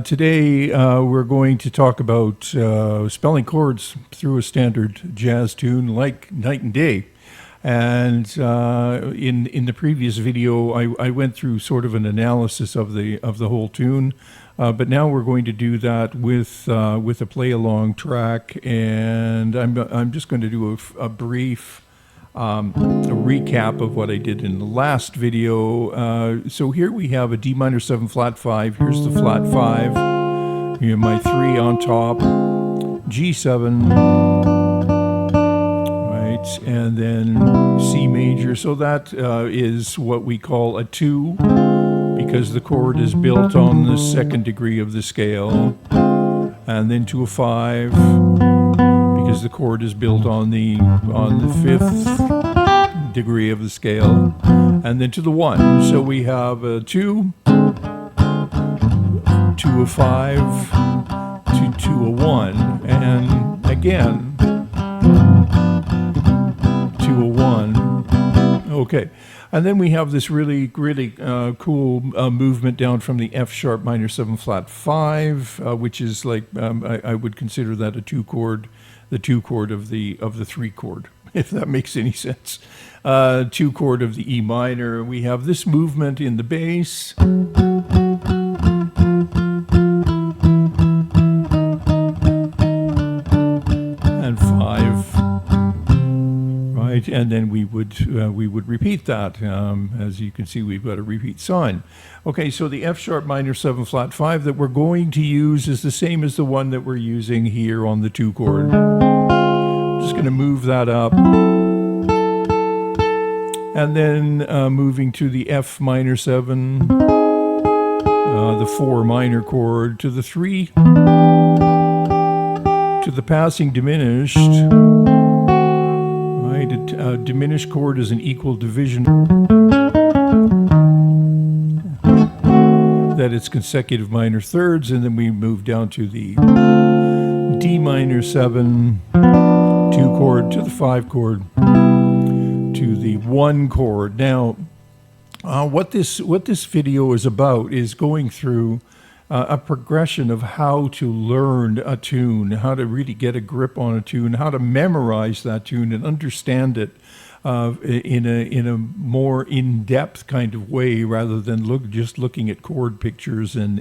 Today we're going to talk about spelling chords through a standard jazz tune like Night and Day. And in the previous video, I went through sort of an analysis of the whole tune, but now we're going to do that with a play along track, and I'm just going to do a brief a recap of what I did in the last video. So here we have a D minor 7 flat 5. Here's the flat 5. Here my 3 on top, G7, right, and then C major. So that is what we call a 2, because the chord is built on the second degree of the scale, and then to a 5. Because the chord is built on the 5th degree of the scale, and then to the 1. So we have a 2, to a 5, to a 1, and again to a 1. Okay, and then we have this really cool movement down from the F sharp minor 7 flat 5, which is like I would consider that a 2 chord. The 2 chord of the 3 chord, if that makes any sense. 2 chord of the E minor. We have this movement in the bass. And 5. Right, and then we would repeat that. As you can see, we've got a repeat sign. Okay, so the F sharp minor 7 flat 5 that we're going to use is the same as the one that we're using here on the 2 chord. Just going to move that up. And then moving to the F minor 7, the 4 minor chord, to the 3, to the passing diminished. Right, a diminished chord is an equal division. That it's consecutive minor thirds, and then we move down to the D minor 7, 2 chord, to the 5 chord, to the 1 chord. Now, what this video is about is going through a progression of how to learn a tune, how to really get a grip on a tune, how to memorize that tune and understand it in a more in-depth kind of way, rather than just looking at chord pictures and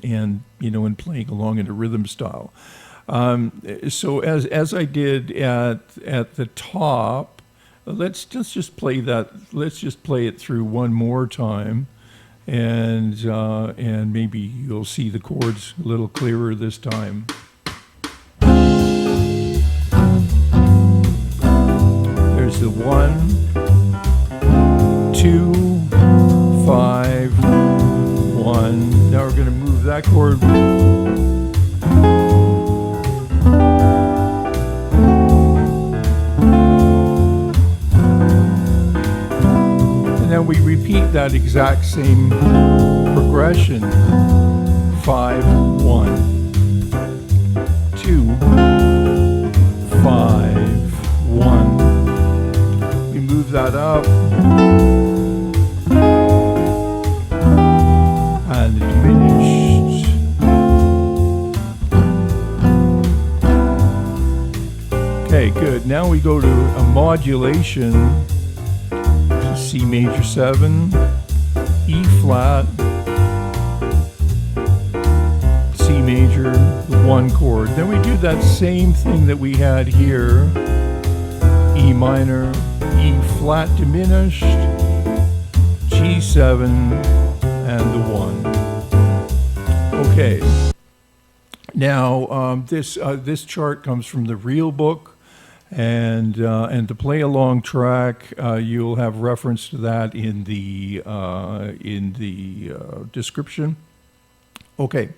playing along in a rhythm style. So as I did at the top, let's just play that. Let's just play it through one more time, and maybe you'll see the chords a little clearer this time. There's the 1, 2, 5, 1. Now we're going to move that chord. And then we repeat that exact same progression. 5, 1, 2, 5, 1. We move that up. And diminished. Okay, good. Now we go to a modulation. C major 7, E flat, C major, the 1 chord. Then we do that same thing that we had here. E minor, E flat diminished, G7, and the 1. Okay. Now this chart comes from the real book, and the play along track, you'll have reference to that in the description. Okay.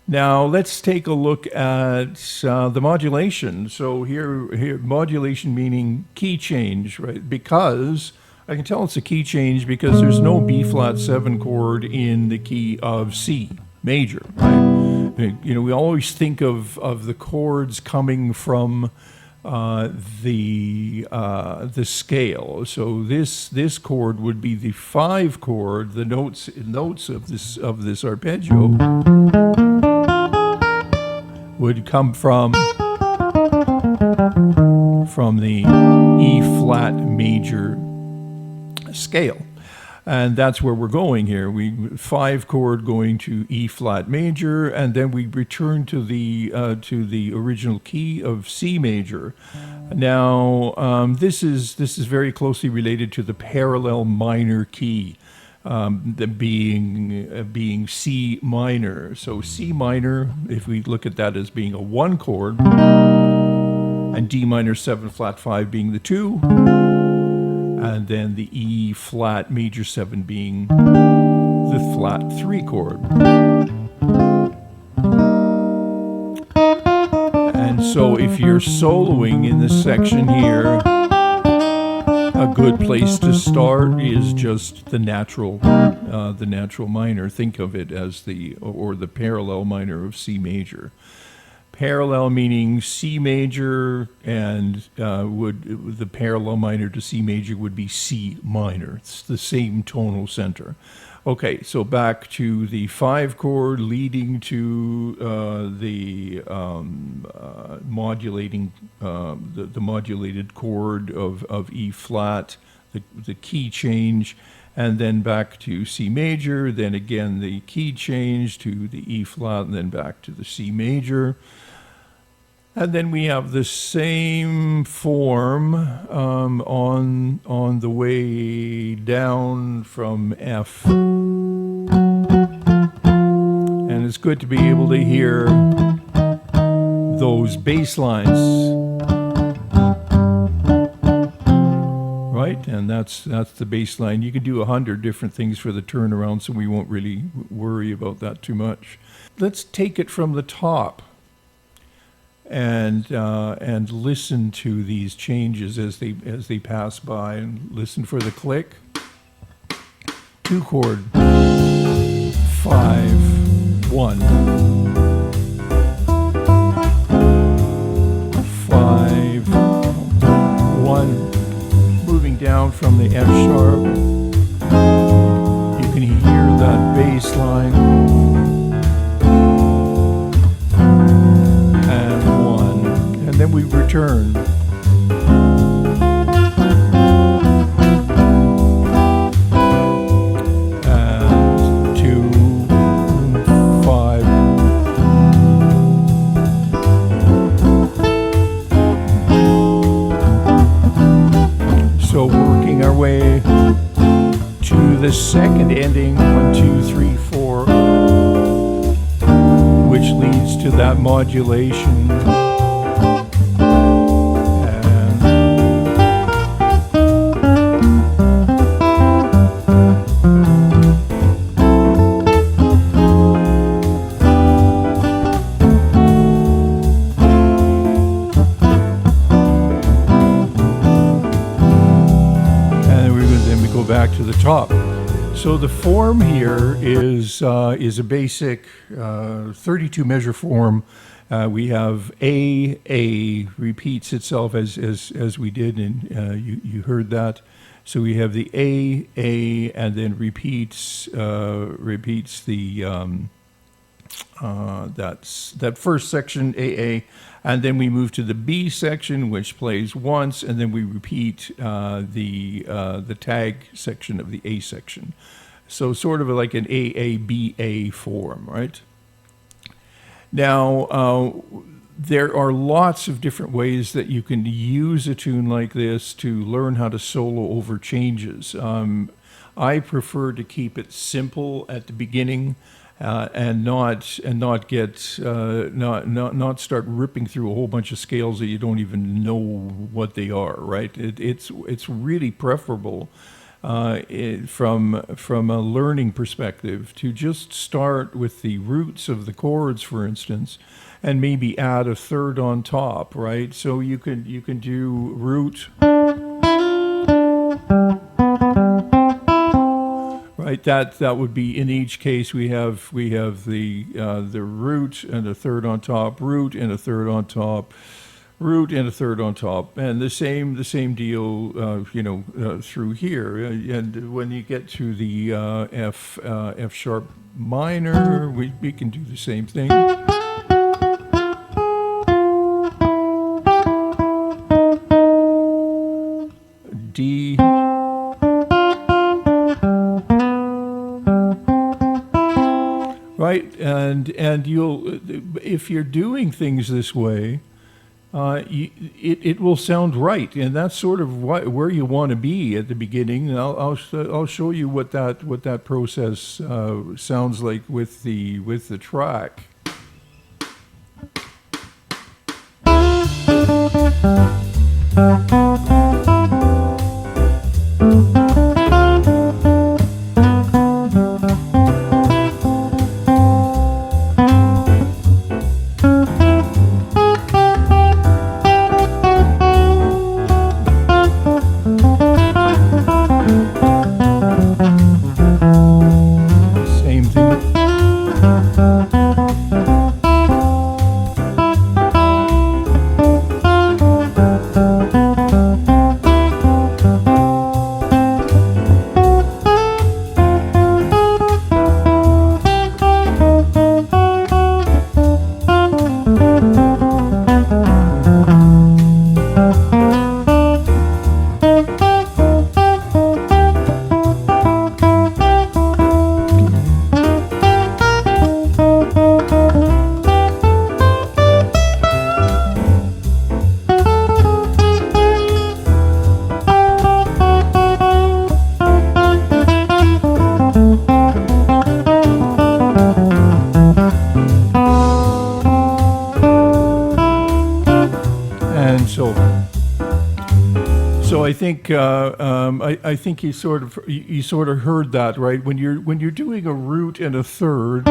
Now let's take a look at the modulation. So here modulation meaning key change, right? Because I can tell it's a key change because there's no B flat 7 chord in the key of C major, right? We always think of the chords coming from the scale. So this chord would be the 5 chord, the notes of this arpeggio. would come from the E flat major scale. And that's where we're going here. We 5 chord going to E flat major, and then we return to the original key of C major. Now this is very closely related to the parallel minor key, the being C minor. So C minor, if we look at that as being a 1 chord, and D minor 7 flat 5 being the 2. And then the E flat major 7 being the flat 3 chord. And so if you're soloing in this section here, a good place to start is just the natural minor. Think of it as the parallel minor of C major. Parallel meaning C major, and the parallel minor to C major would be C minor. It's the same tonal center. Okay, so back to the 5 chord leading to the modulating the modulated chord of E flat, the key change, and then back to C major. Then again the key change to the E flat, and then back to the C major. And then we have the same form on the way down from F. And it's good to be able to hear those bass lines, right? And that's the bass line. You can do 100 different things for the turnaround, so we won't really worry about that too much. Let's take it from the top and listen to these changes as they pass by, and listen for the click. 2 chord, 5, 1, 5, 1, moving down from the F sharp. You can hear that bass line. And then we return. And 2, 5. So working our way to the second ending, 1, 2, 3, 4, which leads to that modulation. Back to the top. So the form here is a basic 32 measure form. We have A repeats itself as we did, and you heard that. So we have the A, and then repeats the that first section AA, and then we move to the B section, which plays once, and then we repeat the tag section of the A section. So sort of like an AABA form, right? Now, there are lots of different ways that you can use a tune like this to learn how to solo over changes. I prefer to keep it simple at the beginning. And not start ripping through a whole bunch of scales that you don't even know what they are, right? It's really preferable from a learning perspective to just start with the roots of the chords, for instance, and maybe add a third on top, right? So you can do root. Right, that would be, in each case we have the root and a third on top, root and a third on top, root and a third on top, and the same deal through here. And when you get to the F sharp minor, we can do the same thing. and if you're doing things this way, it will sound right, and that's sort of where you want to be at the beginning. And I'll show you what that process sounds like with the track. Same thing. And so I think I think you sort of heard that, right? When you're doing a root and a third,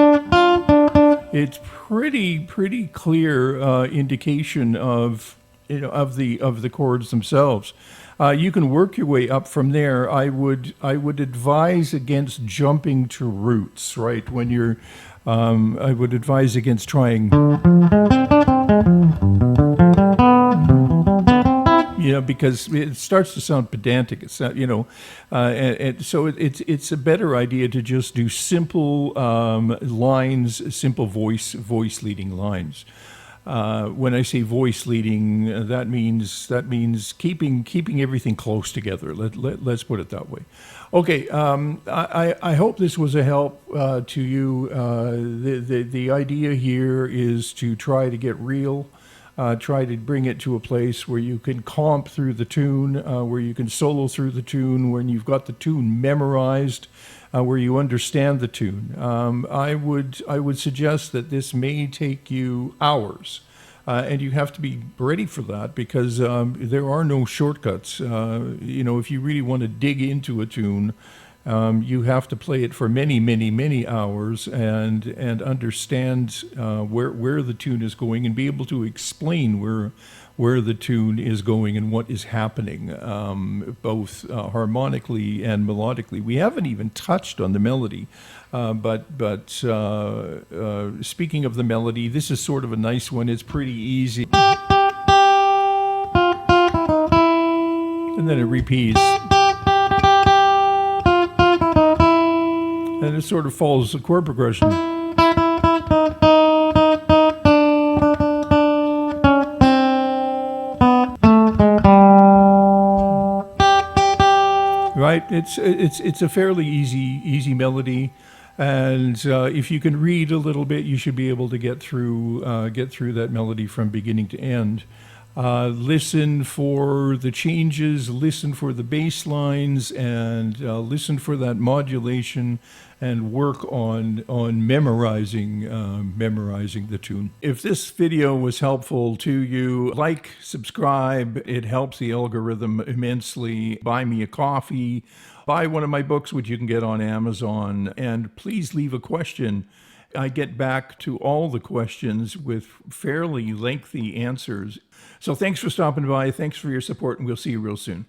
it's pretty clear indication of of the chords themselves. You can work your way up from there. I would advise against jumping to roots, right? When you're I would advise against trying. Because it starts to sound pedantic. It's not, and so it's a better idea to just do simple lines, simple voice leading lines. When I say voice leading, that means keeping everything close together. Let's put it that way. Okay, I hope this was a help to you. The idea here is to try to get real. Try to bring it to a place where you can comp through the tune, where you can solo through the tune, when you've got the tune memorized, where you understand the tune. I would suggest that this may take you hours, and you have to be ready for that, because there are no shortcuts. If you really want to dig into a tune, you have to play it for many hours and understand where the tune is going, and be able to explain where the tune is going and what is happening, both harmonically and melodically. We haven't even touched on the melody, but speaking of the melody, this is sort of a nice one. It's pretty easy, and then it repeats. And it sort of follows the chord progression. Right? It's a fairly easy melody, and if you can read a little bit, you should be able to get through that melody from beginning to end. Listen for the changes, listen for the bass lines, and listen for that modulation, and work on memorizing the tune. If this video was helpful to you, like, subscribe. It helps the algorithm immensely. Buy me a coffee. Buy one of my books, which you can get on Amazon. And please leave a question. I get back to all the questions with fairly lengthy answers. So thanks for stopping by. Thanks for your support, and we'll see you real soon.